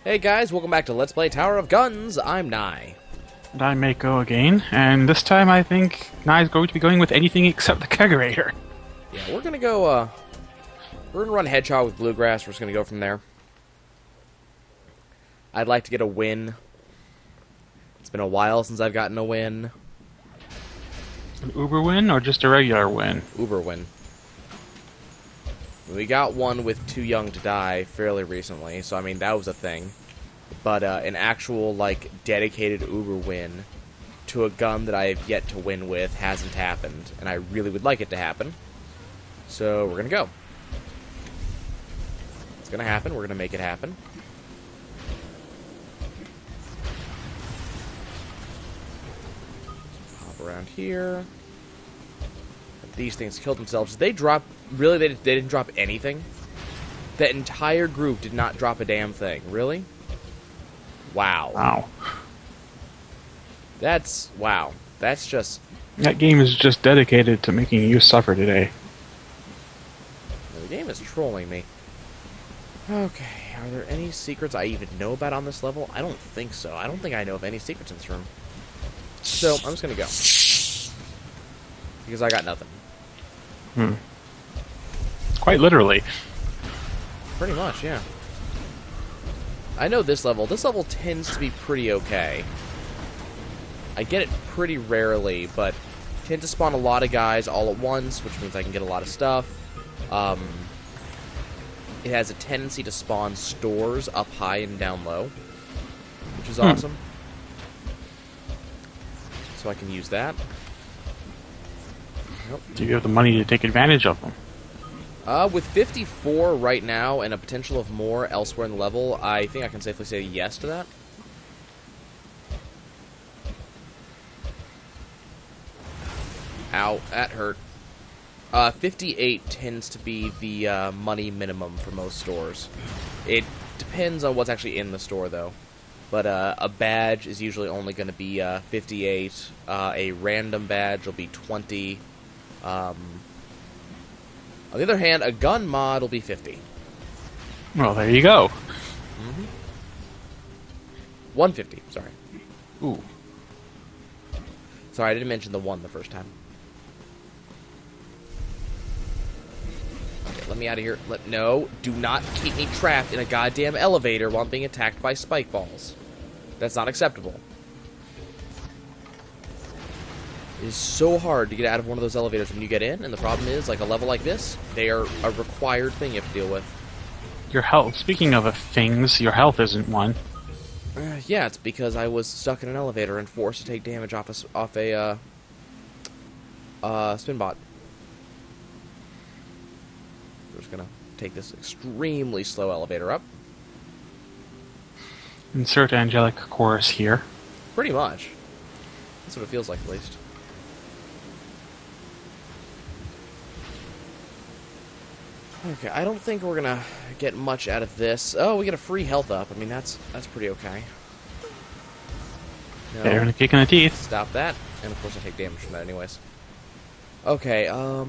Hey guys, welcome back to Let's Play Tower of Guns. I'm Nye. And I may go again, and this time I think Nye's going to be going with anything except the kegerator. Yeah, we're gonna go, we're gonna run Hedgehog with Bluegrass. We're just gonna go from there. I'd like to get a win. It's been a while since I've gotten a win. An Uber win, or just a regular win? Uber win. We got one with Too Young to Die fairly recently, so I mean, that was a thing. But an actual, like, dedicated Uber win to a gun that I have yet to win with hasn't happened, and I really would like it to happen. So, we're gonna go. It's gonna happen, we're gonna make it happen. Hop around here. These things killed themselves. Did they drop... Really, they didn't drop anything? That entire group did not drop a damn thing. Really? Wow. Wow. Wow. That's just... That game is just dedicated to making you suffer today. The game is trolling me. Okay, are there any secrets I even know about on this level? I don't think so. I don't think I know of any secrets in this room. So, I'm just gonna go. Because I got nothing. Quite literally. Pretty much, yeah. I know this level. This level tends to be pretty okay. I get it pretty rarely, but tend to spawn a lot of guys all at once, which means I can get a lot of stuff. It has a tendency to spawn stores up high and down low, which is awesome. So I can use that. Nope. Do you have the money to take advantage of them? With 54 right now and a potential of more elsewhere in the level, I think I can safely say yes to that. Ow, that hurt. 58 tends to be the money minimum for most stores. It depends on what's actually in the store, though. But a badge is usually only going to be 58. A random badge will be 20. On the other hand, a gun mod will be 50. Well, there you go. 150, sorry. Ooh. Sorry, I didn't mention the 1 the first time. Okay, let me out of here. No, do not keep me trapped in a goddamn elevator while I'm being attacked by spike balls. That's not acceptable. It is so hard to get out of one of those elevators when you get in, and the problem is, like a level like this, they are a required thing you have to deal with. Your health. Speaking of things, your health isn't one. Yeah, it's because I was stuck in an elevator and forced to take damage off a spin bot. We're just gonna take this extremely slow elevator up. Insert angelic chorus here. Pretty much. That's what it feels like, at least. Okay, I don't think we're gonna get much out of this. Oh, we get a free health up. I mean, that's pretty okay. No. Better than a kick in the teeth. Stop that. And of course I take damage from that anyways. Okay, I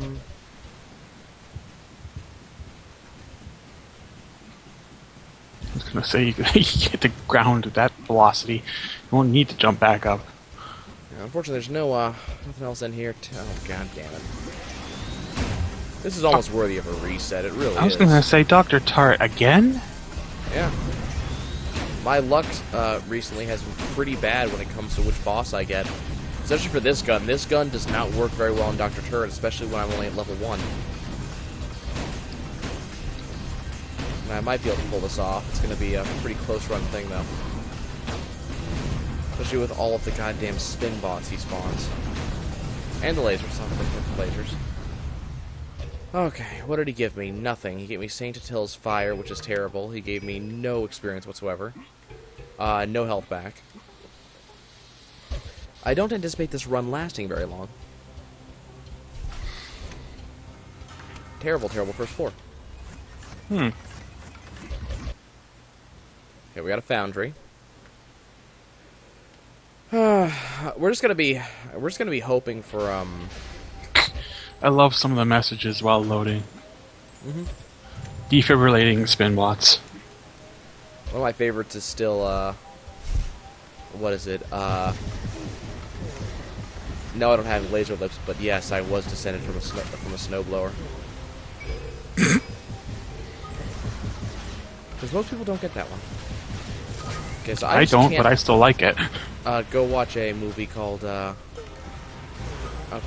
was gonna say, you get the ground at that velocity. You won't need to jump back up. yeah, unfortunately there's no, nothing else in here. Oh, god damn it. This is almost worthy of a reset, it really is. I was gonna say, Dr. Tart, again? Yeah. My luck recently has been pretty bad when it comes to which boss I get. Especially for this gun. This gun does not work very well on Dr. Turret, especially when I'm only at level 1. And I might be able to pull this off. It's going to be a pretty close run thing, though. Especially with all of the goddamn spin bots he spawns. And the lasers, some of the lasers. Okay, what did he give me? Nothing. He gave me Saint Attil's Fire, which is terrible. He gave me no experience whatsoever. No health back. I don't anticipate this run lasting very long. Terrible, terrible first floor. Okay, we got a foundry. We're just gonna be hoping for I love some of the messages while loading. Defibrillating spin bots. One of my favorites is still, what is it? No, I don't have laser lips, but yes, I was descended from a snowblower. Because most people don't get that one. Okay, so I don't, but I still like it. Go watch a movie called, oh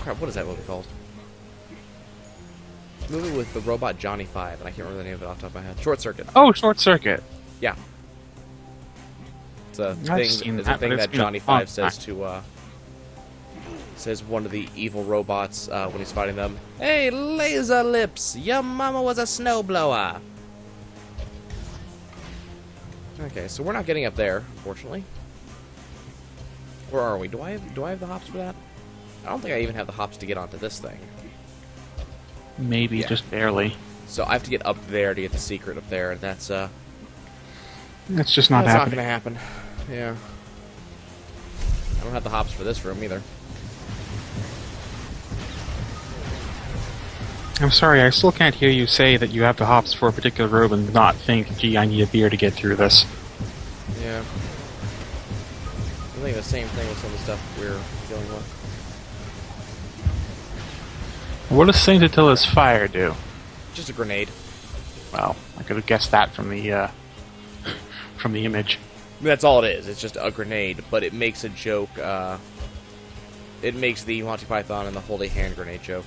crap, what is that movie called? Movie with the robot Johnny Five, and I can't remember the name of it off the top of my head. Short Circuit. Oh, Short Circuit. Yeah. It's a I've thing. seen It's a that, thing but it's that been a Johnny long Five says time. to says one of the evil robots when he's fighting them. Hey, laser lips! Your mama was a snowblower. Okay, so we're not getting up there, unfortunately. Where are we? Do I have the hops for that? I don't think I even have the hops to get onto this thing. Maybe, Yeah. just barely. So I have to get up there to get the secret up there, and that's It's just not that's not happening. gonna happen. Yeah. I don't have the hops for this room either. I'm sorry, I still can't hear you say that you have the hops for a particular room and not think, gee, I need a beer to get through this. Yeah. I think the same thing with some of the stuff we're dealing with. What does Saint Attila's fire do? Just a grenade. Well, I could have guessed that from the image. That's all it is. It's just a grenade, but it makes a joke. It makes the Monty Python and the Holy Hand Grenade joke.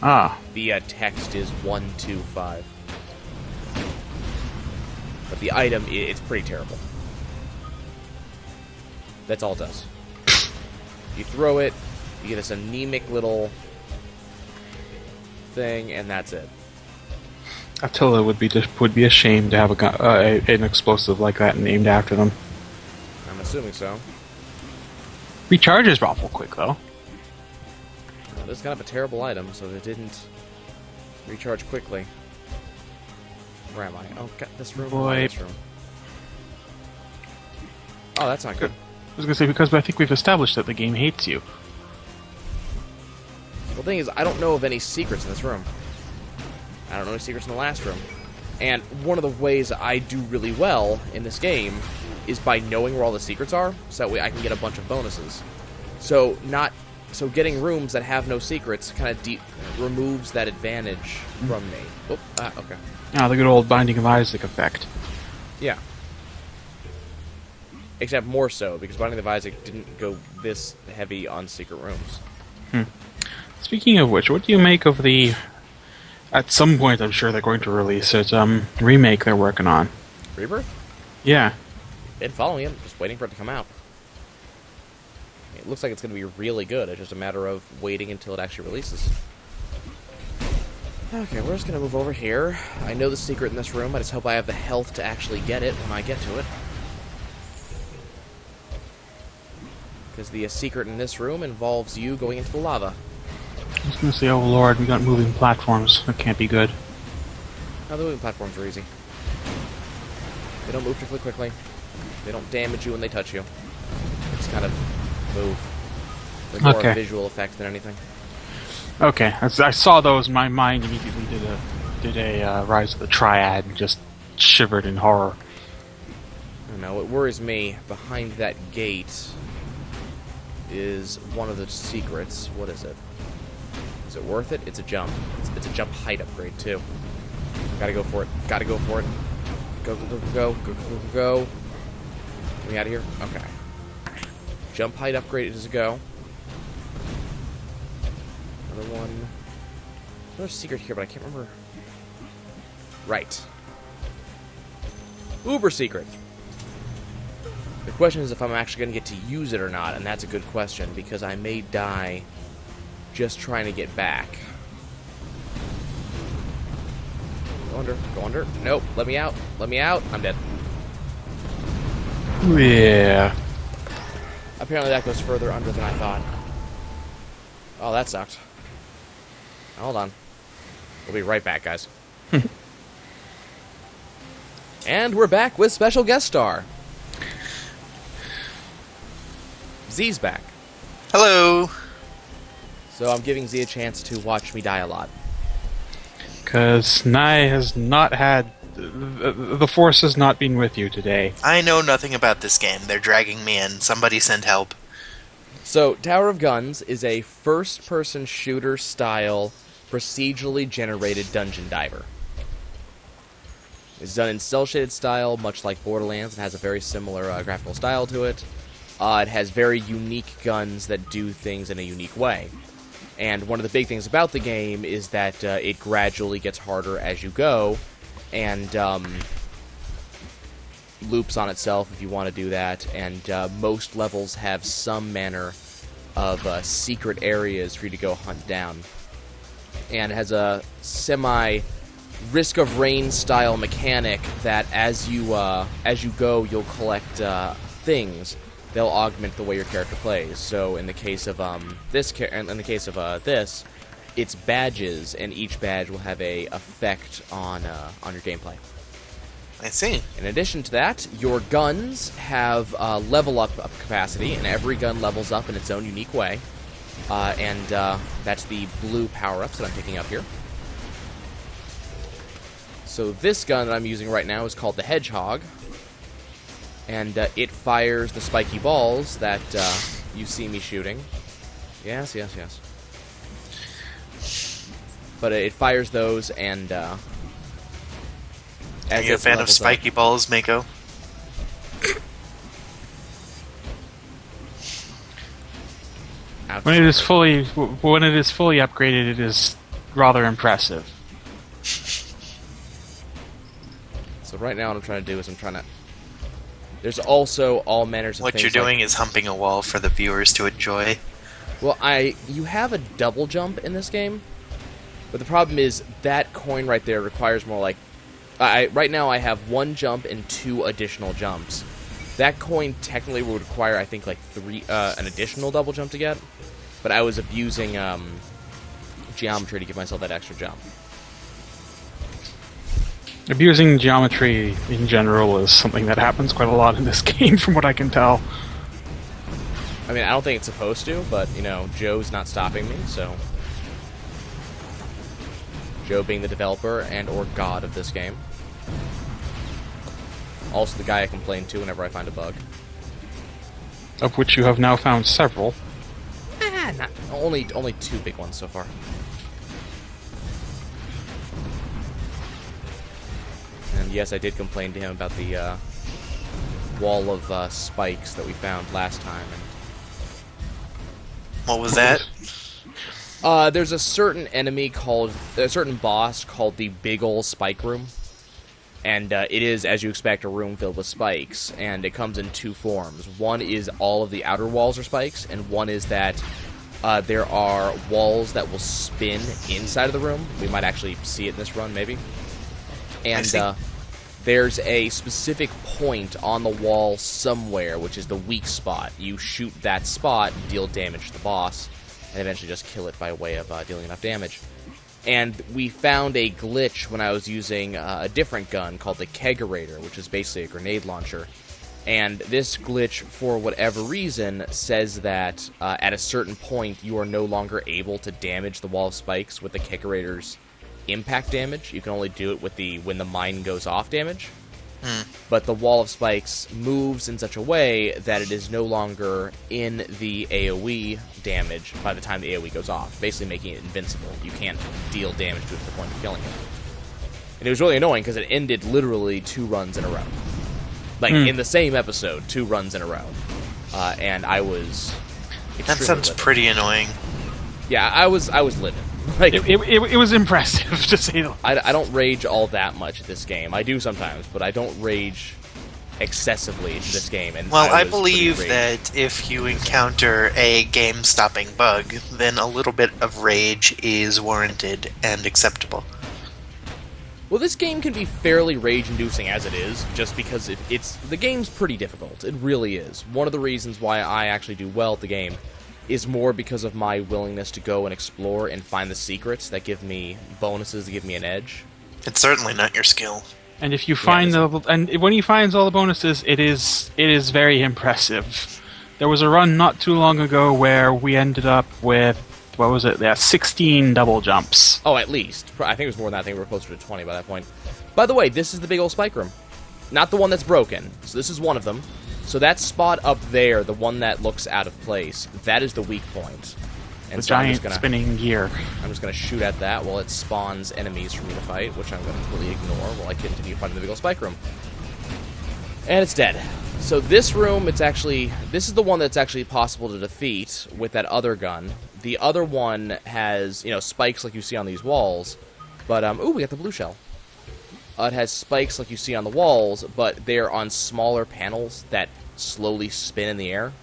Ah, The text is 125. But the item, it's pretty terrible. That's all it does. You throw it, you get this anemic little thing, and that's it. Attila would be ashamed to have an explosive like that named after them. I'm assuming so. Recharges awful quick though. This is kind of a terrible item, so it didn't recharge quickly. Where am I? Oh, got this room. Boy. This room. Oh, that's not good. I was gonna say because I think we've established that the game hates you. The thing is, I don't know of any secrets in this room. I don't know any secrets in the last room. And one of the ways I do really well in this game is by knowing where all the secrets are, so that way I can get a bunch of bonuses. So getting rooms that have no secrets kind of removes that advantage from me. Oh, okay. Ah, the good old Binding of Isaac effect. Yeah. Except more so, because Binding of Isaac didn't go this heavy on secret rooms. Speaking of which, what do you make of the... At some point, I'm sure they're going to release it, remake they're working on. Rebirth? Yeah. Been following it, just waiting for it to come out. It looks like it's going to be really good. It's just a matter of waiting until it actually releases. Okay, we're just going to move over here. I know the secret in this room. I just hope I have the health to actually get it when I get to it. Because the secret in this room involves you going into the lava. I was gonna say, oh lord, we got moving platforms. That can't be good. Now, the moving platforms are easy. They don't move particularly quickly. They don't damage you when they touch you. They just kind of move. They're more a visual effect than anything. Okay, I saw those, my mind immediately did a Rise of the Triad and just shivered in horror. I don't know, what worries me behind that gate is one of the secrets. What is it? Is it worth it? It's a jump. It's a jump height upgrade, too. Gotta go for it. Gotta go for it. Go, go, go, go, go, go, go, go. Get me out of here? Okay. Jump height upgrade is a go. Another one. There's a secret here, but I can't remember. Right. Uber secret. The question is if I'm actually going to get to use it or not, and that's a good question, because I may die just trying to get back. Go under. Go under. Nope. Let me out. Let me out. I'm dead. Yeah. Apparently that goes further under than I thought. Oh, that sucked. Hold on. We'll be right back, guys. And we're back with special guest star. Z's back. Hello. So I'm giving Z a chance to watch me die a lot. Because Nye has not had the Force has not been with you today. I know nothing about this game. They're dragging me in. Somebody send help. So, Tower of Guns is a first-person shooter-style, procedurally generated dungeon diver. It's done in cel-shaded style, much like Borderlands. It has a very similar graphical style to it. It has very unique guns that do things in a unique way. And one of the big things about the game is that it gradually gets harder as you go, and loops on itself if you want to do that, and most levels have some manner of secret areas for you to go hunt down. And it has a semi-Risk of Rain style mechanic that as you go, you'll collect things. They'll augment the way your character plays. So in the case of this, it's badges, and each badge will have a effect on your gameplay. I see. In addition to that, your guns have level up capacity, and every gun levels up in its own unique way. And that's the blue power-ups that I'm picking up here. So this gun that I'm using right now is called the Hedgehog, and it fires the spiky balls that you see me shooting. Yes. But it fires those, and Are you a fan of spiky balls, Mako? When it is fully upgraded, it is rather impressive. So right now what I'm trying to do is there's also all manners of What things you're doing is humping a wall for the viewers to enjoy. Well, you have a double jump in this game, but the problem is that coin right there requires more like... right now I have one jump and 2 additional jumps. That coin technically would require, I think, like an additional double jump to get, but I was abusing geometry to give myself that extra jump. Abusing geometry in general is something that happens quite a lot in this game, from what I can tell. I mean, I don't think it's supposed to, but, Joe's not stopping me, so... Joe being the developer and or god of this game. Also the guy I complain to whenever I find a bug. Of which you have now found several. Only 2 big ones so far. And yes, I did complain to him about the wall of spikes that we found last time. What was that? There's a certain boss called the Big Ol' Spike Room. And it is, as you expect, a room filled with spikes. And it comes in 2 forms. One is all of the outer walls are spikes, and one is that there are walls that will spin inside of the room. We might actually see it in this run, maybe. And there's a specific point on the wall somewhere, which is the weak spot. You shoot that spot, deal damage to the boss, and eventually just kill it by way of dealing enough damage. And we found a glitch when I was using a different gun called the Kegerator, which is basically a grenade launcher. And this glitch, for whatever reason, says that at a certain point you are no longer able to damage the wall of spikes with the Kegerator's impact damage. You can only do it with when the mine goes off damage. But the wall of spikes moves in such a way that it is no longer in the AoE damage by the time the AoE goes off, basically making it invincible. You can't deal damage to it to the point of killing it. And it was really annoying because it ended literally 2 runs in a row. Like, in the same episode, 2 runs in a row. And I was... That sounds pretty annoying. Yeah, I was livid. Like, it was impressive, to say the least. I don't rage all that much at this game. I do sometimes, but I don't rage excessively into this game. And I believe that if you encounter a game-stopping bug, then a little bit of rage is warranted and acceptable. Well, this game can be fairly rage-inducing as it is, just because the game's pretty difficult. It really is. One of the reasons why I actually do well at the game is more because of my willingness to go and explore and find the secrets that give me bonuses, that give me an edge. It's certainly not your skill. And if you find when he finds all the bonuses, it is very impressive. There was a run not too long ago where we ended up with 16 double jumps. Oh, at least. I think it was more than that. I think we were closer to 20 by that point. By the way, this is the big old spike room. Not the one that's broken. So this is one of them. So that spot up there, the one that looks out of place, that is the weak point. And The so I'm giant just spinning gear. I'm just going to shoot at that while it spawns enemies for me to fight, which I'm going to completely ignore while I continue fighting the big old spike room. And it's dead. So this room, this is the one that's actually possible to defeat with that other gun. The other one has, spikes like you see on these walls. But, ooh, we got the blue shell. It has spikes like you see on the walls, but they're on smaller panels that slowly spin in the air.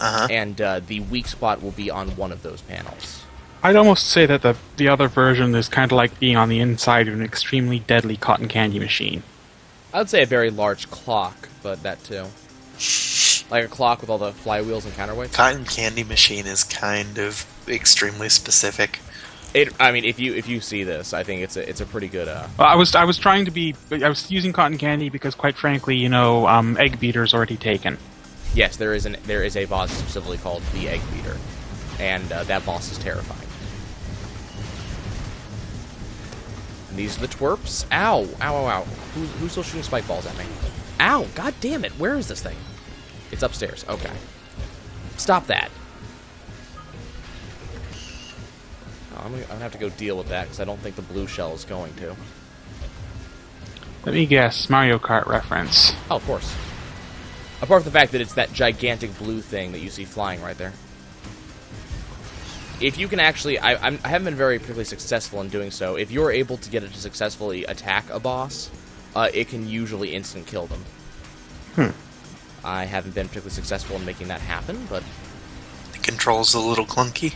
Uh-huh. And the weak spot will be on one of those panels. I'd almost say that the other version is kind of like being on the inside of an extremely deadly cotton candy machine. I would say a very large clock, but that too. Like a clock with all the flywheels and counterweights. Cotton candy machine is kind of extremely specific. If you see this, I think it's a pretty good. Well, I was using cotton candy because, quite frankly, egg beater's already taken. Yes, there is a boss specifically called the Egg Beater, and that boss is terrifying. And these are the twerps. Ow! Ow! Ow! Ow! Who's still shooting spike balls at me? Ow! God damn it! Where is this thing? It's upstairs. Okay. Stop that. I'm going to have to go deal with that, because I don't think the blue shell is going to. Let me guess, Mario Kart reference. Oh, of course. Apart from the fact that it's that gigantic blue thing that you see flying right there. If you can actually... I haven't been very particularly successful in doing so. If you're able to get it to successfully attack a boss, it can usually instant kill them. I haven't been particularly successful in making that happen, but... The control's a little clunky.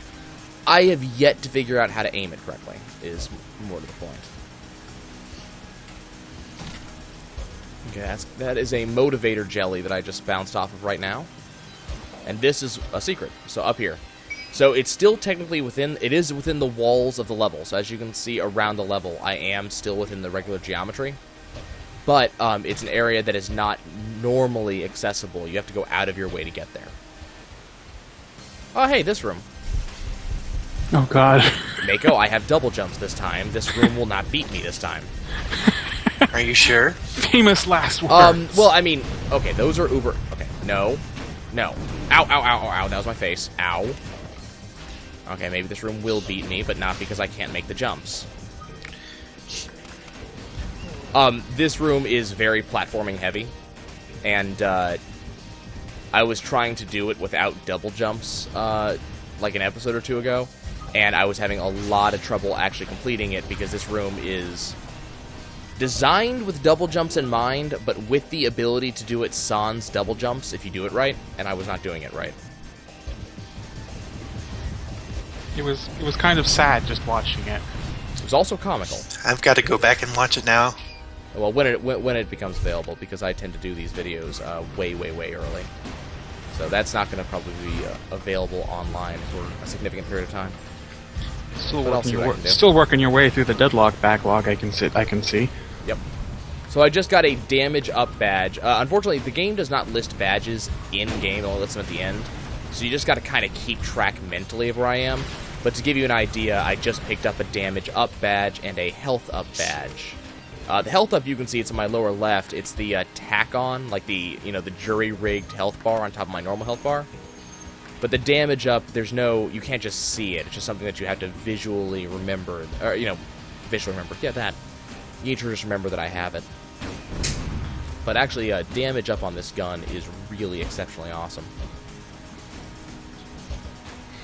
I have yet to figure out how to aim it correctly, is more to the point. Okay, that is a motivator jelly that I just bounced off of right now. And this is a secret, so up here. So it's still technically within the walls of the level. So as you can see around the level, I am still within the regular geometry. But it's an area that is not normally accessible. You have to go out of your way to get there. Oh, hey, this room. Oh, God. Mako, I have double jumps this time. This room will not beat me this time. Are you sure? Famous last words. Well, okay, those are uber... Okay, no. Ow, ow, ow, ow, ow, that was my face. Ow. Okay, maybe this room will beat me, but not because I can't make the jumps. This room is very platforming heavy, and, I was trying to do it without double jumps, like an episode or two ago, and I was having a lot of trouble actually completing it because this room is designed with double jumps in mind, but with the ability to do it sans double jumps if you do it right, and I was not doing it right. It was kind of sad just watching it. It was also comical. I've got to go back and watch it now. Well, when it becomes available, because I tend to do these videos way, way, way early. So that's not going to probably be available online for a significant period of time. Still working your way through the deadlock backlog. I can see. Yep. So I just got a damage up badge. Unfortunately, the game does not list badges in game; it only lists them at the end. So you just got to kind of keep track mentally of where I am. But to give you an idea, I just picked up a damage up badge and a health up badge. The health up, you can see it's in my lower left. It's the tack on, like the jury rigged health bar on top of my normal health bar. But the damage up, you can't just see it. It's just something that you have to visually remember. Or, visually remember. Yeah, that. You need to just remember that I have it. But actually, damage up on this gun is really exceptionally awesome.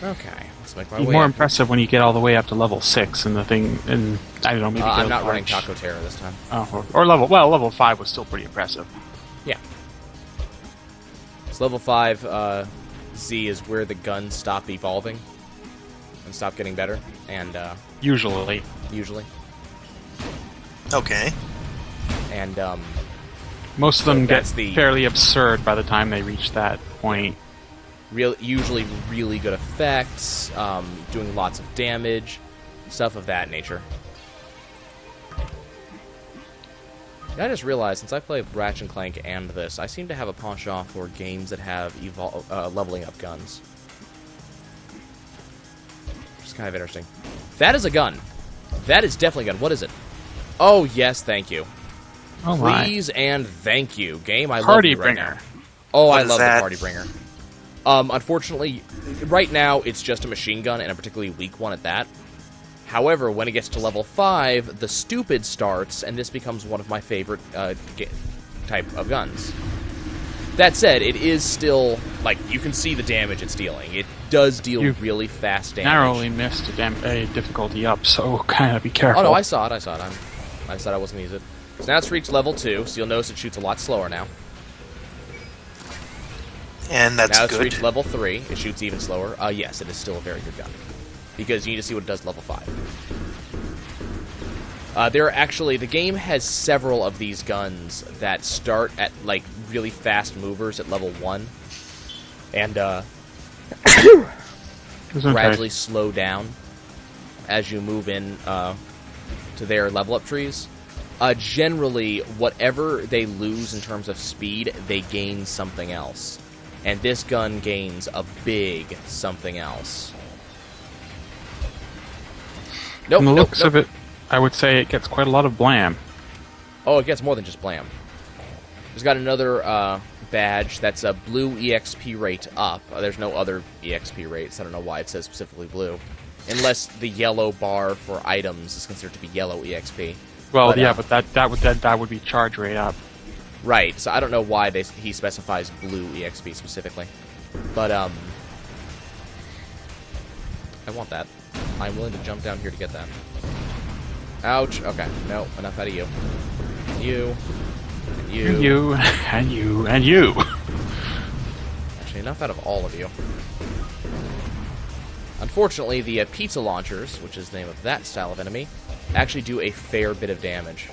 Okay, let's make my way more up. impressive when you get all the way up to level 6 and the thing, and I don't know, maybe I'm not running Taco Terror this time. Oh, or level 5 was still pretty impressive. Yeah. So level 5, Z is where the guns stop evolving and stop getting better, and Usually. Okay. And most of them get that's fairly absurd by the time they reach that point. Usually really good effects, doing lots of damage, stuff of that nature. I just realized, since I play Ratchet & Clank and this, I seem to have a penchant for games that have leveling up guns. Which is kind of interesting. That is a gun. That is definitely a gun. What is it? Oh, yes, thank you. Oh my. Please and thank you. Game, I love Party you right bringer. now. Oh, What I is love that? the Party Bringer. Unfortunately, right now, it's just a machine gun, and a particularly weak one at that. However, when it gets to level 5, the stupid starts, and this becomes one of my favorite type of guns. That said, it is still, like, you can see the damage it's dealing. It does deal You really fast damage. Narrowly missed a difficulty up, so kind of be careful. Oh, no, I saw it. I said I wasn't going to use it. So now it's reached level 2, so you'll notice it shoots a lot slower now. And that's Now it's good. reached level 3. It shoots even slower. Yes, it is still a very good gun. Because you need to see what it does level 5. There are actually... The game has several of these guns that start at, like, really fast movers at level 1. And, gradually slow down as you move in, to their level-up trees. Generally, whatever they lose in terms of speed, they gain something else. And this gun gains a big something else. Nope, From the nope, looks nope. of it, I would say it gets quite a lot of blam. Oh, it gets more than just blam. There's got another badge that's a blue EXP rate up. There's no other EXP rates. I don't know why it says specifically blue. Unless the yellow bar for items is considered to be yellow EXP. Well, But, yeah, but that would be charge rate up. Right, so I don't know why he specifies blue EXP specifically. But, I want that. I'm willing to jump down here to get that. Ouch. Okay, no, enough out of you. You. And you. And you, and you, and you. Actually, enough out of all of you. Unfortunately, the pizza launchers, which is the name of that style of enemy, actually do a fair bit of damage.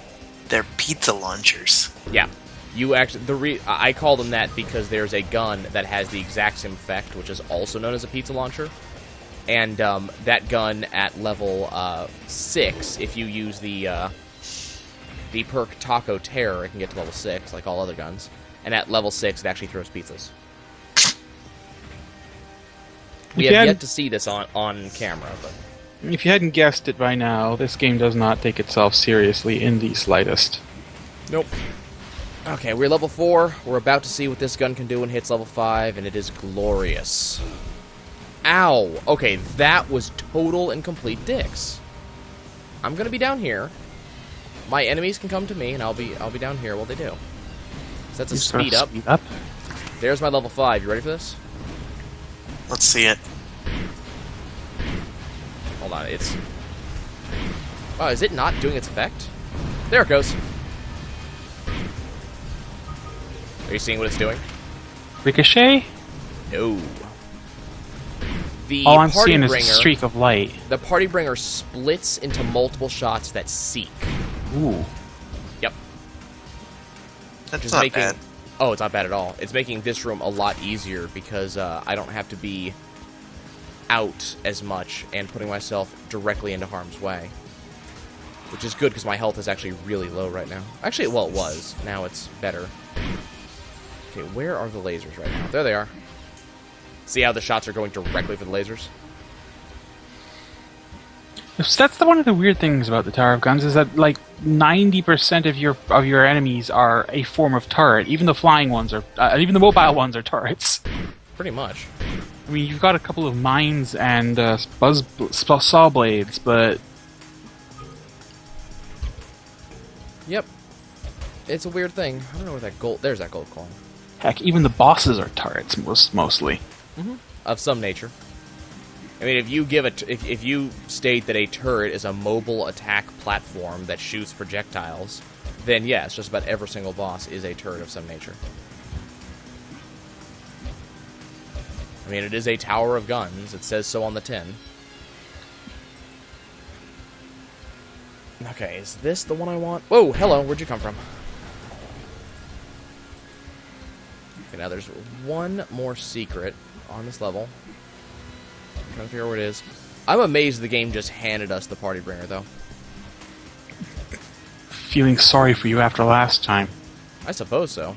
They're pizza launchers. Yeah. You actually... I call them that because there's a gun that has the exact same effect, which is also known as a pizza launcher. And that gun at level 6, if you use the perk Taco Terror, it can get to level 6, like all other guns. And at level 6, it actually throws pizzas. We have yet to see this on camera, but... If you hadn't guessed it by now, this game does not take itself seriously in the slightest. Nope. Okay, we're level 4. We're about to see what this gun can do when it hits level 5, and it is glorious. Ow! Okay, that was total and complete dicks. I'm gonna be down here. My enemies can come to me, and I'll be down here while they do. So that's a speed up. Speed up. There's my level 5. You ready for this? Let's see it. Hold on, it's... Oh, is it not doing its effect? There it goes. Are you seeing what it's doing? Ricochet? No. The All I'm Party seeing is a Bringer- streak of light. The Party Bringer splits into multiple shots that seek. Ooh. Yep. That's Just not making... bad. Oh, it's not bad at all. It's making this room a lot easier because I don't have to be out as much and putting myself directly into harm's way. Which is good because my health is actually really low right now. Actually, well, it was. Now it's better. Okay, where are the lasers right now? There they are. See how the shots are going directly for the lasers? That's one of the weird things about the Tower of Guns is that like 90% of your enemies are a form of turret. Even the flying ones are, even the mobile ones are turrets. Pretty much. I mean, you've got a couple of mines and saw blades, but Yep. It's a weird thing. I don't know where that gold... There's that gold coin. heck, even the bosses are turrets mostly. Of some nature. I mean, if you give if you state that a turret is a mobile attack platform that shoots projectiles, then yes, just about every single boss is a turret of some nature. I mean, it is a tower of guns. It says so on the tin. Okay, is this the one I want? Whoa, hello, where'd you come from? Okay, now there's one more secret on this level. I'm trying to figure out where it is. I'm amazed the game just handed us the Party Bringer, though. Feeling sorry for you after last time. I suppose so.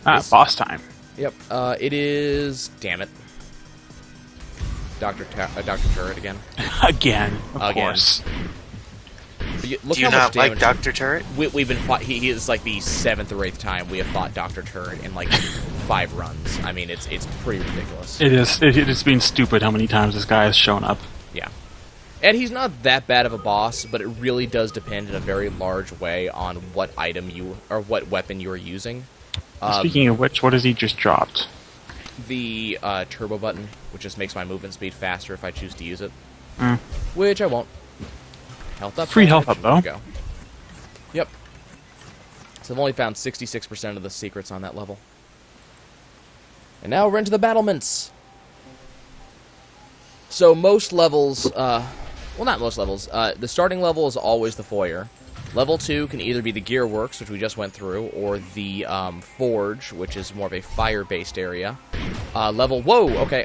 Boss time. Yep, it is... Damn it. Dr. Turret again. Again, of Again. course. But look Do you how much not like damage Dr. Turret? we've been fought. He is like the 7th or 8th time we have fought Dr. Turret in like 5 runs. I mean, it's pretty ridiculous. It is. It has been stupid how many times this guy has shown up. Yeah. And he's not that bad of a boss, but it really does depend in a very large way on what item you or what weapon you are using. Speaking of which, what has he just dropped? The turbo button, which just makes my movement speed faster if I choose to use it. Mm. Which I won't. Health up. Free health up, There we though. go. Yep. So I've only found 66% of the secrets on that level. And now we're into the battlements. So most levels, well, not most levels. The starting level is always the foyer. Level 2 can either be the gearworks, which we just went through, or the forge, which is more of a fire-based area. Whoa, okay.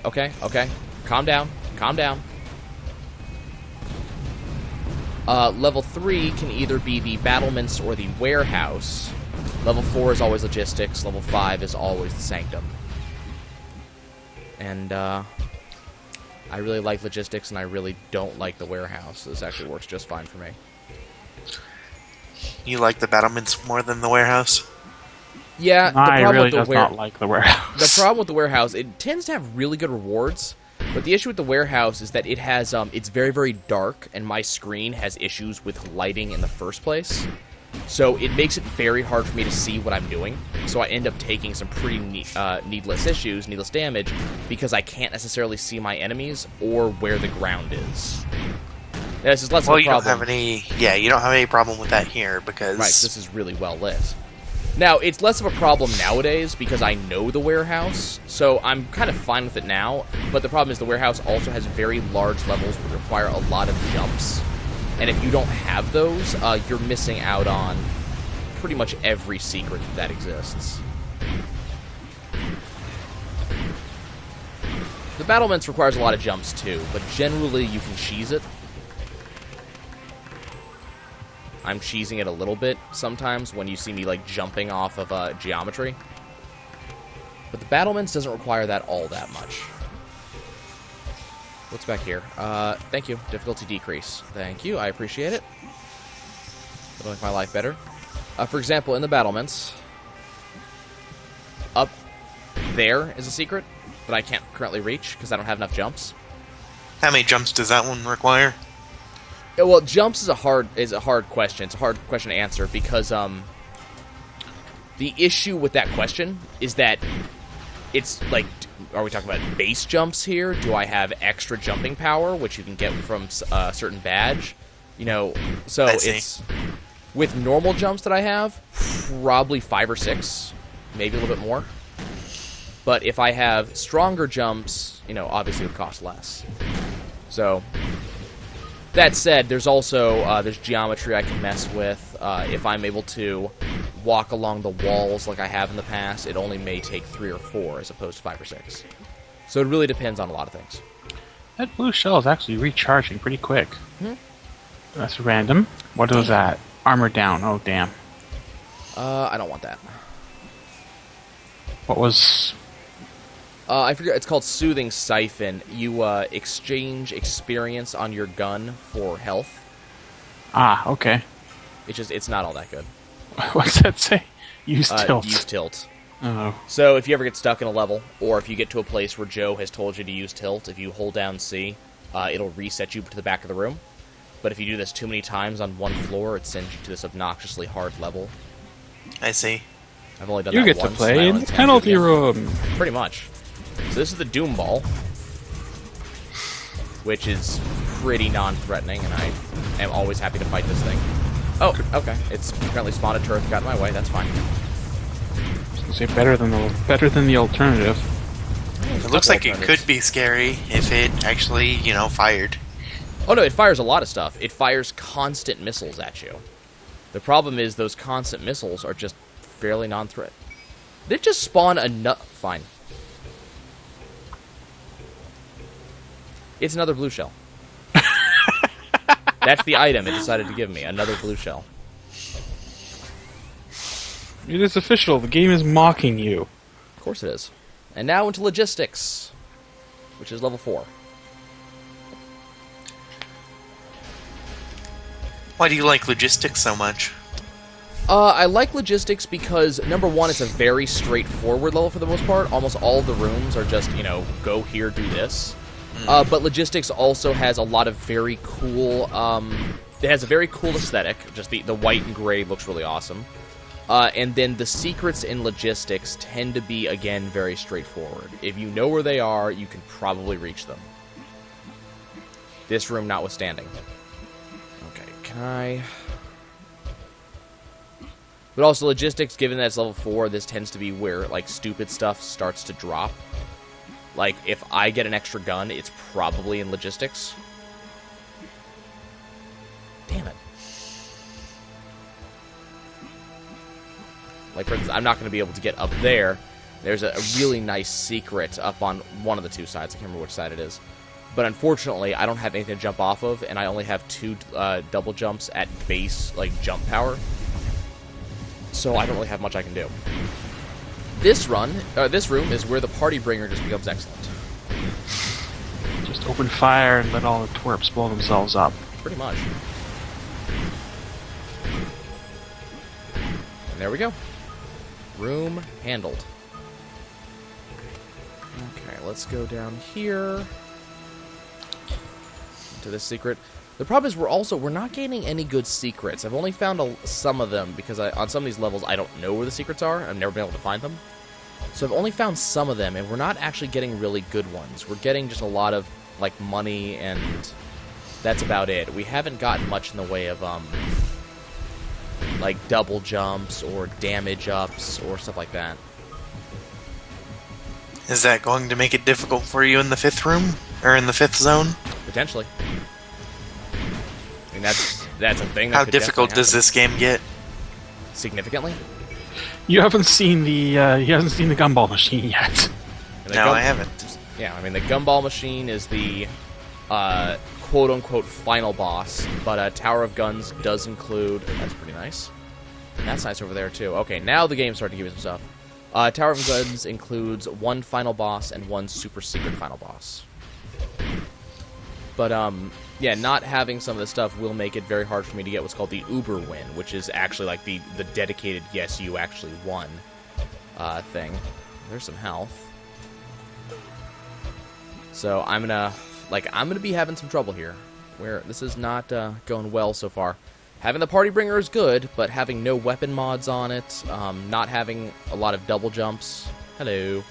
Calm down. Level 3 can either be the battlements or the warehouse. Level 4 is always logistics. Level 5 is always the sanctum. And, I really like logistics, and I really don't like the warehouse. This actually works just fine for me. You like the battlements more than the warehouse? Yeah, I really does not like the warehouse. The problem with the warehouse, it tends to have really good rewards, but the issue with the warehouse is that it has, it's very, very dark, and my screen has issues with lighting in the first place. So it makes it very hard for me to see what I'm doing. So I end up taking some pretty needless damage, because I can't necessarily see my enemies or where the ground is. Yeah, this is less of a problem. You don't have any. Yeah, you don't have any problem with that here because. Right, this is really well lit. Now, it's less of a problem nowadays because I know the warehouse, so I'm kind of fine with it now. But the problem is the warehouse also has very large levels that require a lot of jumps. And if you don't have those, you're missing out on pretty much every secret that exists. The battlements requires a lot of jumps too, but generally you can cheese it. I'm cheesing it a little bit sometimes when you see me like jumping off of geometry. But the battlements doesn't require that all that much. What's back here? Thank you. Difficulty decrease. Thank you. I appreciate it. It'll make my life better. For example, in the battlements, up there is a secret that I can't currently reach because I don't have enough jumps. How many jumps does that one require? Yeah, well, jumps is a hard question. It's a hard question to answer because the issue with that question is that it's like, are we talking about base jumps here? Do I have extra jumping power, which you can get from a certain badge? You know, so it's with normal jumps that I have, probably 5 or 6, maybe a little bit more. But if I have stronger jumps, you know, obviously it would cost less. So that said, there's also there's geometry I can mess with. If I'm able to walk along the walls like I have in the past, it only may take 3 or 4 as opposed to 5 or 6. So it really depends on a lot of things. That blue shell is actually recharging pretty quick. Hmm? That's random. What was that? Armor down. Oh, damn. I don't want that. What was... I forget. It's called Soothing Siphon. You exchange experience on your gun for health. Ah, okay. It's not all that good. What's that say? Use tilt. Use tilt. Oh. So if you ever get stuck in a level, or if you get to a place where Joe has told you to use tilt, if you hold down C, it'll reset you to the back of the room. But if you do this too many times on one floor, it sends you to this obnoxiously hard level. I see. I've only done You that get once. to play and I in don't the intend to penalty again. room. Pretty much. So this is the Doom Ball, which is pretty non-threatening, and I am always happy to fight this thing. Oh, okay. It's apparently spawned a turret that got in my way. That's fine. I was gonna say better than the alternative. It looks like it could be scary if it actually, you know, fired. Oh no, it fires a lot of stuff. It fires constant missiles at you. The problem is those constant missiles are just fairly non-threat. Did it just spawn a nut? Fine. It's another blue shell. That's the item it decided to give me. Another blue shell. It is official. The game is mocking you. Of course it is. And now into logistics, which is level 4. Why do you like logistics so much? I like logistics because, number one, it's a very straightforward level for the most part. Almost all of the rooms are just, go here, do this. But logistics also has a lot of very cool, it has a very cool aesthetic. Just the white and gray looks really awesome. And then the secrets in logistics tend to be, again, very straightforward. If you know where they are, you can probably reach them. This room notwithstanding. Okay, can I... But also logistics, given that it's level 4, this tends to be where, like, stupid stuff starts to drop. Like, if I get an extra gun, it's probably in logistics. Damn it. Like, for instance, I'm not going to be able to get up there. There's a really nice secret up on one of the two sides. I can't remember which side it is. But unfortunately, I don't have anything to jump off of, and I only have 2 double jumps at base, like, jump power. So I don't really have much I can do. This room is where the party bringer just becomes excellent. Just open fire and let all the twerps blow themselves up. Pretty much. And there we go. Room handled. Okay, let's go down here to this secret. The problem is we're not gaining any good secrets. I've only found some of them because on some of these levels I don't know where the secrets are. I've never been able to find them. So I've only found some of them, and we're not actually getting really good ones. We're getting just a lot of, like, money, and that's about it. We haven't gotten much in the way of, like, double jumps or damage ups or stuff like that. Is that going to make it difficult for you in the 5th room? Or in the 5th zone? Potentially. I mean, that's a thing. How difficult does this game get? Significantly? You haven't seen the gumball machine yet. No, I haven't. Yeah, I mean, the gumball machine is the quote-unquote final boss, but Tower of Guns does include... That's pretty nice. And that's nice over there, too. Okay, now the game's starting to give me some stuff. Tower of Guns includes 1 final boss and 1 super secret final boss. But, yeah, not having some of this stuff will make it very hard for me to get what's called the Uber win, which is actually like the dedicated, yes, you actually won thing. There's some health. So I'm gonna be having some trouble here, where this is not going well so far. Having the party bringer is good, but having no weapon mods on it, not having a lot of double jumps. Hello.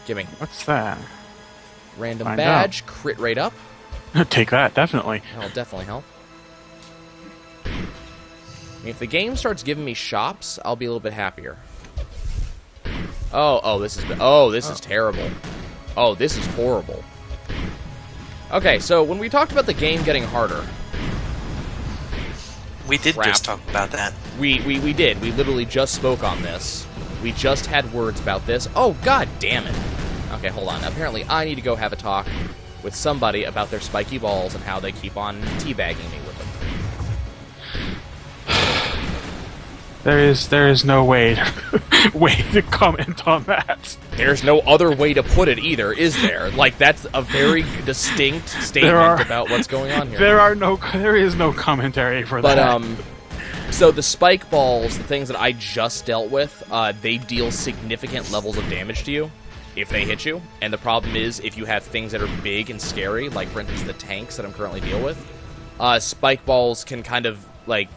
Gimme. What's that? Random Find badge, out. crit rate up. Take that, definitely. That'll definitely help. I mean, if the game starts giving me shops, I'll be a little bit happier. This is terrible. Oh, this is horrible. Okay, so when we talked about the game getting harder... We did just talk about that. We did. We literally just spoke on this. We just had words about this. Oh, god damn it. Okay, hold on. Apparently I need to go have a talk with somebody about their spiky balls and how they keep on teabagging me with them. There is no way to comment on that. There's no other way to put it either, is there? Like, that's a very distinct statement about what's going on here. There is no commentary for that. But, so the spike balls, the things that I just dealt with, they deal significant levels of damage to you if they hit you. And the problem is, if you have things that are big and scary, like, for instance, the tanks that I'm currently dealing with, spike balls can kind of, like,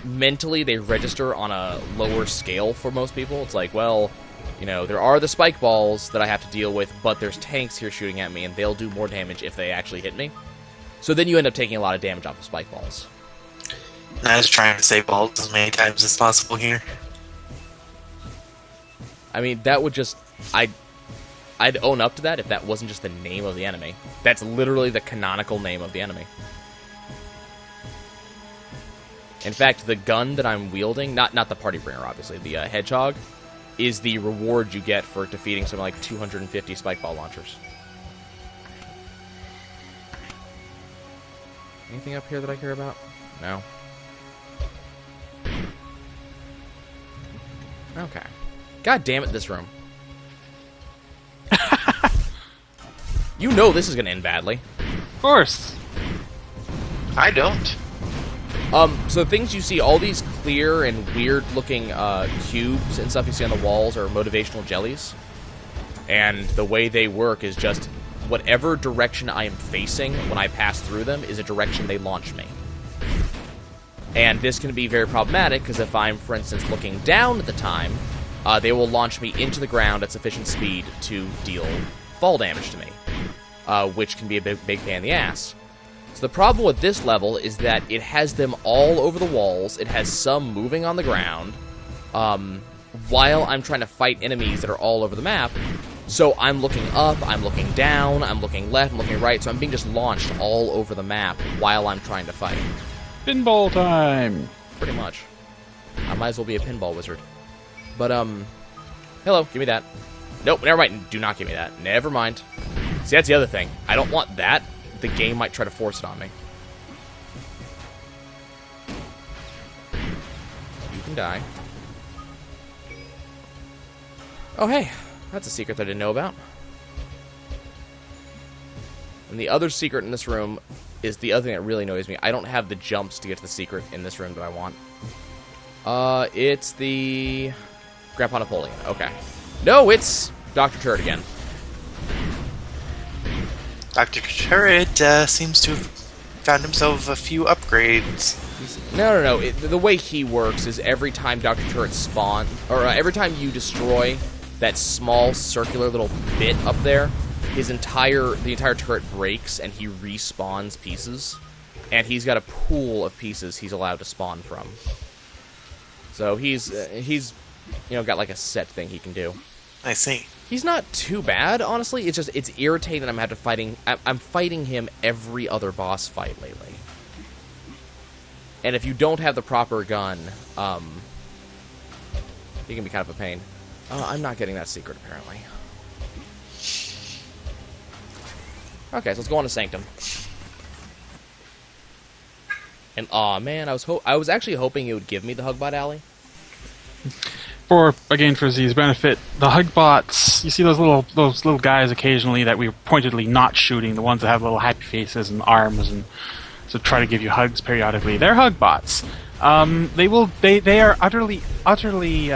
mentally they register on a lower scale for most people. It's like, well, you know, there are the spike balls that I have to deal with, but there's tanks here shooting at me, and they'll do more damage if they actually hit me. So then you end up taking a lot of damage off of spike balls. I was trying to save balls as many times as possible here. I mean, that would just... I'd own up to that if that wasn't just the name of the enemy. That's literally the canonical name of the enemy. In fact, the gun that I'm wielding, not the party bringer, obviously, the hedgehog, is the reward you get for defeating something like 250 spike ball launchers. Anything up here that I care about? No. Okay. God damn it, this room. You know this is going to end badly. Of course. I don't. So things you see, all these clear and weird-looking cubes and stuff you see on the walls are motivational jellies. And the way they work is just whatever direction I am facing when I pass through them is a direction they launch me. And this can be very problematic, because if I'm, for instance, looking down at the time, they will launch me into the ground at sufficient speed to deal fall damage to me, which can be a big pain in the ass. So the problem with this level is that it has them all over the walls, it has some moving on the ground, while I'm trying to fight enemies that are all over the map. So I'm looking up, I'm looking down, I'm looking left, I'm looking right, so I'm being just launched all over the map while I'm trying to fight. Pinball time! Pretty much. I might as well be a pinball wizard. But, hello, give me that. Nope, never mind, do not give me that. Never mind. See, that's the other thing. I don't want that. The game might try to force it on me. You can die. Oh, hey. That's a secret that I didn't know about. And the other secret in this room is the other thing that really annoys me. I don't have the jumps to get to the secret in this room that I want. It's the Grandpa Napoleon. Okay. No, it's Dr. Turret again. Dr. Turret seems to have found himself a few upgrades. No. The way he works is every time Dr. Turret spawn, or every time you destroy that small circular little bit up there, the entire turret breaks and he respawns pieces, and he's got a pool of pieces he's allowed to spawn from. So he's got like a set thing he can do. I see. He's not too bad, honestly. It's irritating that I'm fighting him every other boss fight lately. And if you don't have the proper gun, he can be kind of a pain. I'm not getting that secret, apparently. Okay, so let's go on to Sanctum. And, aw, man, I was actually hoping it would give me the Hugbot Alley. For Z's benefit, the Hugbots, you see those little guys occasionally that we're pointedly not shooting, the ones that have little happy faces and arms and so try to give you hugs periodically. They're Hugbots. They are utterly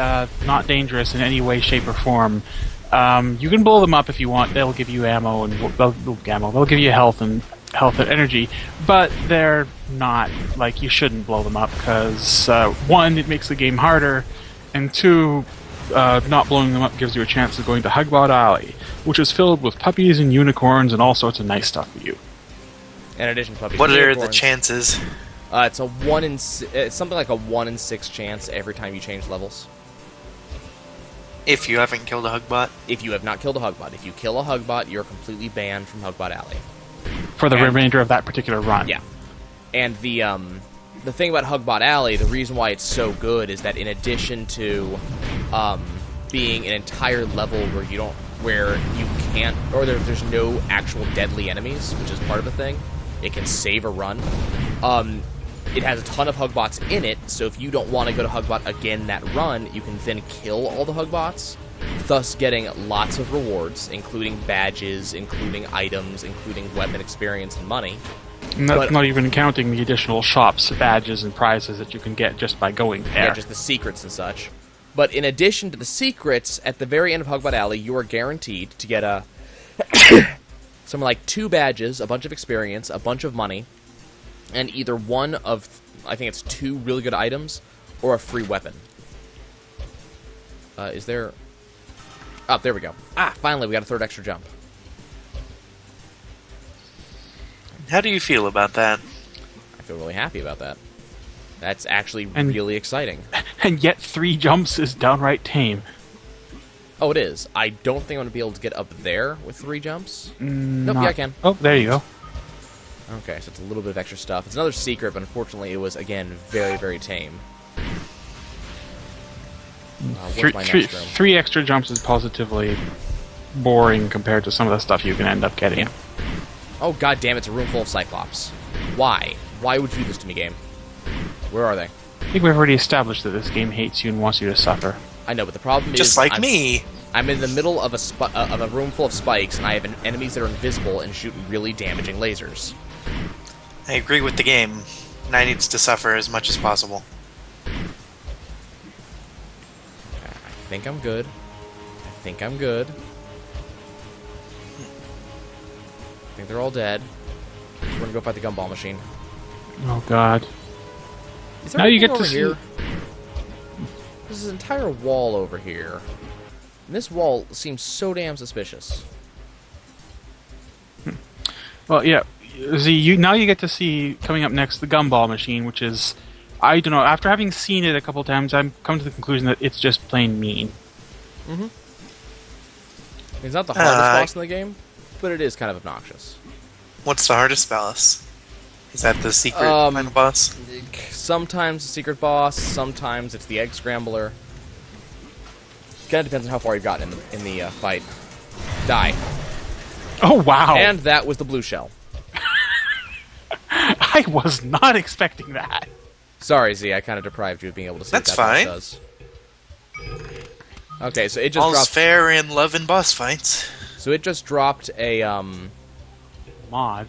not dangerous in any way, shape, or form. You can blow them up if you want. They'll give you ammo and they'll give you health and energy, but they're not, like, you shouldn't blow them up because one, it makes the game harder, and two, not blowing them up gives you a chance of going to Hugbot Alley, which is filled with puppies and unicorns and all sorts of nice stuff for you. In addition to puppies, what are the chances? It's something like a 1 in 6 chance every time you change levels. If you haven't killed a Hugbot? If you have not killed a Hugbot. If you kill a Hugbot, you're completely banned from Hugbot Alley. For the remainder of that particular run. Yeah. And the thing about Hugbot Alley, the reason why it's so good is that in addition to being an entire level where you can't, or there's no actual deadly enemies, which is part of the thing, it can save a run. It has a ton of Hugbots in it, so if you don't want to go to Hugbot again that run, you can then kill all the Hugbots, thus getting lots of rewards, including badges, including items, including weapon experience and money. And that's not even counting the additional shops, badges, and prizes that you can get just by going there. Yeah, just the secrets and such. But in addition to the secrets, at the very end of Hugbot Alley, you are guaranteed to get something like 2 badges, a bunch of experience, a bunch of money, and either one of, I think it's 2 really good items, or a free weapon. Is there... Oh, there we go. Finally, we got a 3rd extra jump. How do you feel about that? I feel really happy about that. That's actually really exciting. And yet 3 jumps is downright tame. Oh, it is. I don't think I'm going to be able to get up there with 3 jumps. Nope, yeah, I can. Oh, there you go. Okay, so it's a little bit of extra stuff. It's another secret, but unfortunately it was, again, very, very tame. What's my next room? 3 extra jumps is positively boring compared to some of the stuff you can end up getting. Yeah. Oh, god damn, it's a room full of Cyclops. Why? Why would you do this to me, game? Where are they? I think we've already established that this game hates you and wants you to suffer. I know, but the problem is... Just like me! I'm in the middle of a room full of spikes, and I have enemies that are invisible and shoot really damaging lasers. I agree with the game. Knight needs to suffer as much as possible. I think I'm good. I think I'm good. I think they're all dead. We're gonna go fight the gumball machine. Oh god. Is there Now you anything get to over see- here? There's an entire wall over here. And this wall seems so damn suspicious. Well, yeah. See, now you get to see, coming up next, the gumball machine, which is, I don't know, after having seen it a couple times, I've come to the conclusion that it's just plain mean. Mm-hmm. It's not the hardest boss in the game, but it is kind of obnoxious. What's the hardest boss? Is that the secret final boss? Sometimes the secret boss, sometimes it's the egg scrambler. Kind of depends on how far you've gotten in the fight. Die. Oh, wow. And that was the blue shell. I was not expecting that. Sorry, Z, I kind of deprived you of being able to see That's what that fine. does. Okay, so it just All's dropped... fair in love and boss fights. So it just dropped a, Mod.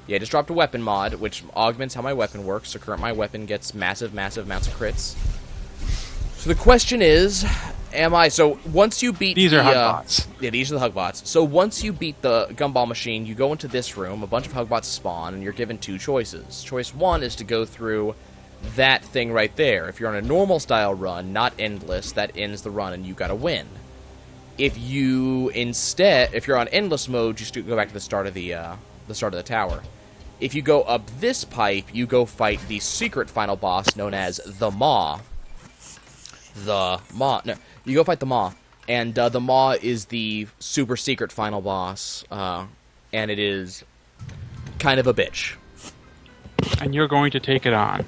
Yeah, it just dropped a weapon mod, which augments how my weapon works, so my weapon gets massive, massive amounts of crits. So the question is, so once you beat These are Hugbots. Yeah, these are the Hugbots. So once you beat the gumball machine, you go into this room, a bunch of Hugbots spawn, and you're given two choices. Choice one is to go through that thing right there. If you're on a normal style run, not endless, that ends the run and you gotta win. If you're on endless mode, you just go back to the start of the tower. If you go up this pipe, you go fight the secret final boss known as the Maw. You go fight the Maw, and the Maw is the super secret final boss, and it is kind of a bitch. And you're going to take it on.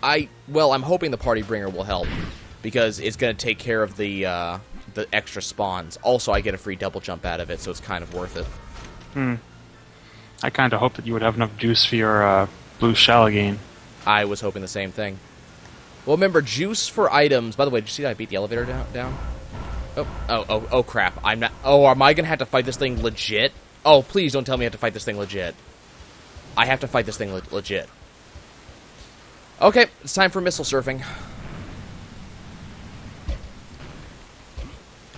I'm hoping the party bringer will help, because it's going to take care of the extra spawns. Also, I get a free double jump out of it, so it's kind of worth it. I kind of hoped that you would have enough juice for your blue shell again. I was hoping the same thing. Well, remember, juice for items... By the way, did you see that I beat the elevator down? Oh, crap. I'm not... Oh, am I going to have to fight this thing legit? Oh, please don't tell me I have to fight this thing legit. I have to fight this thing legit. Okay, it's time for missile surfing.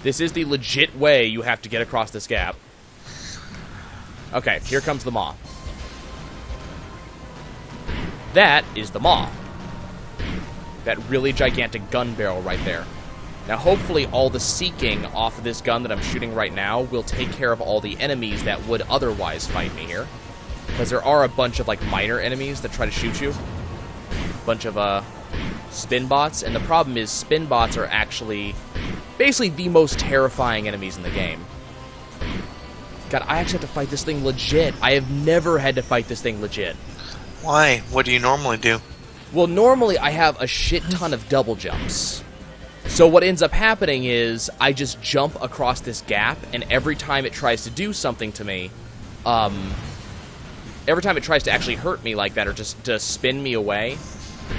This is the legit way you have to get across this gap. Okay, here comes the Maw. That is the Maw. That really gigantic gun barrel right there. Now, hopefully, all the seeking off of this gun that I'm shooting right now will take care of all the enemies that would otherwise fight me here. Because there are a bunch of, minor enemies that try to shoot you. A bunch of, spin bots. And the problem is, spin bots are actually basically the most terrifying enemies in the game. God, I actually have to fight this thing legit. I have never had to fight this thing legit. Why? What do you normally do? Well, normally I have a shit ton of double jumps. So what ends up happening is I just jump across this gap, and every time it tries to do something to me, every time it tries to actually hurt me like that or just to spin me away,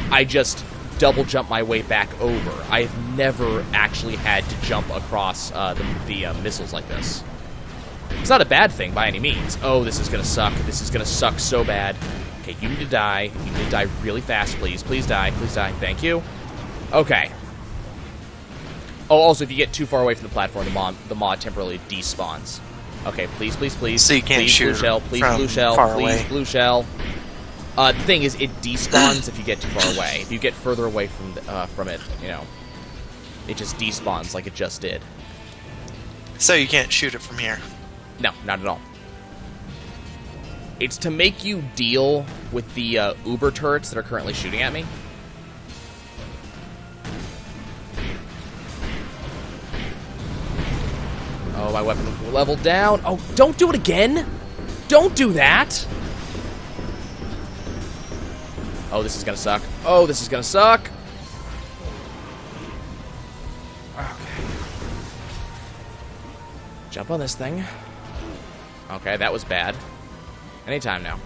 I just double jump my way back over. I've never actually had to jump across the missiles like this. It's not a bad thing by any means. Oh, this is gonna suck. This is gonna suck so bad. Okay, you need to die. You need to die really fast, please. Please die. Please die. Thank you. Okay. Oh, also, if you get too far away from the platform, the mod temporarily despawns. Okay, please, please, please. So you can't please, shoot blue shell. Please, from blue shell. far Please, away. blue shell. The thing is, it despawns if you get too far away. If you get further away from it, it just despawns like it just did. So you can't shoot it from here. No, not at all. It's to make you deal with the Uber turrets that are currently shooting at me. Oh, my weapon leveled down. Oh, don't do it again! Don't do that! Oh, this is gonna suck. Oh, this is gonna suck! Okay. Jump on this thing. Okay, that was bad. Anytime now.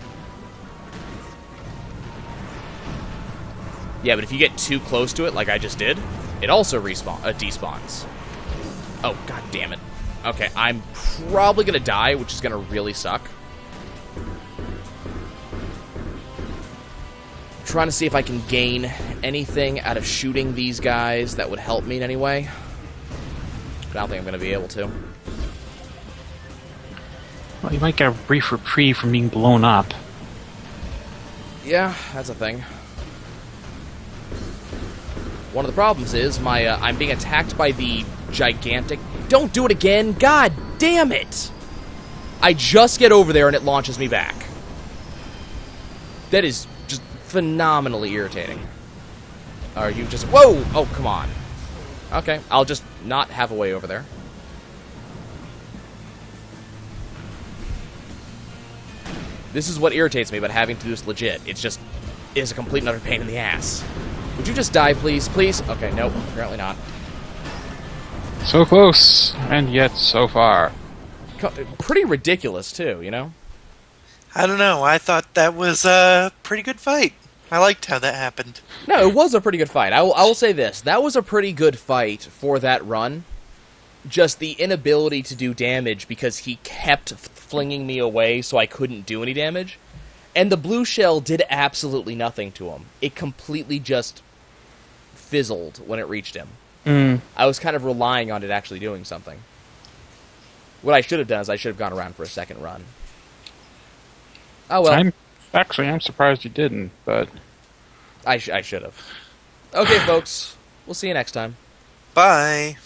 Yeah, but if you get too close to it, like I just did, it also despawns. Oh, god damn it. Okay, I'm probably gonna die, which is gonna really suck. trying to see if I can gain anything out of shooting these guys that would help me in any way. But I don't think I'm going to be able to. Well, you might get a brief reprieve from being blown up. Yeah, that's a thing. One of the problems is I'm being attacked by the gigantic... Don't do it again! God damn it! I just get over there and it launches me back. That is just phenomenally irritating. Are you just... Whoa! Oh, come on. Okay, I'll just not have a way over there. This is what irritates me about having to do this legit. It's just... It's a complete and utter pain in the ass. Would you just die, please? Please? Okay, nope. Apparently not. So close, and yet so far. Pretty ridiculous, too, you know? I don't know. I thought that was a pretty good fight. I liked how that happened. No, it was a pretty good fight. I will say this. That was a pretty good fight for that run. Just the inability to do damage because he kept flinging me away so I couldn't do any damage. And the blue shell did absolutely nothing to him. It completely just fizzled when it reached him. I was kind of relying on it actually doing something. What I should have done is I should have gone around for a second run. Oh well. I'm surprised you didn't, but... I should have. Okay, folks. We'll see you next time. Bye.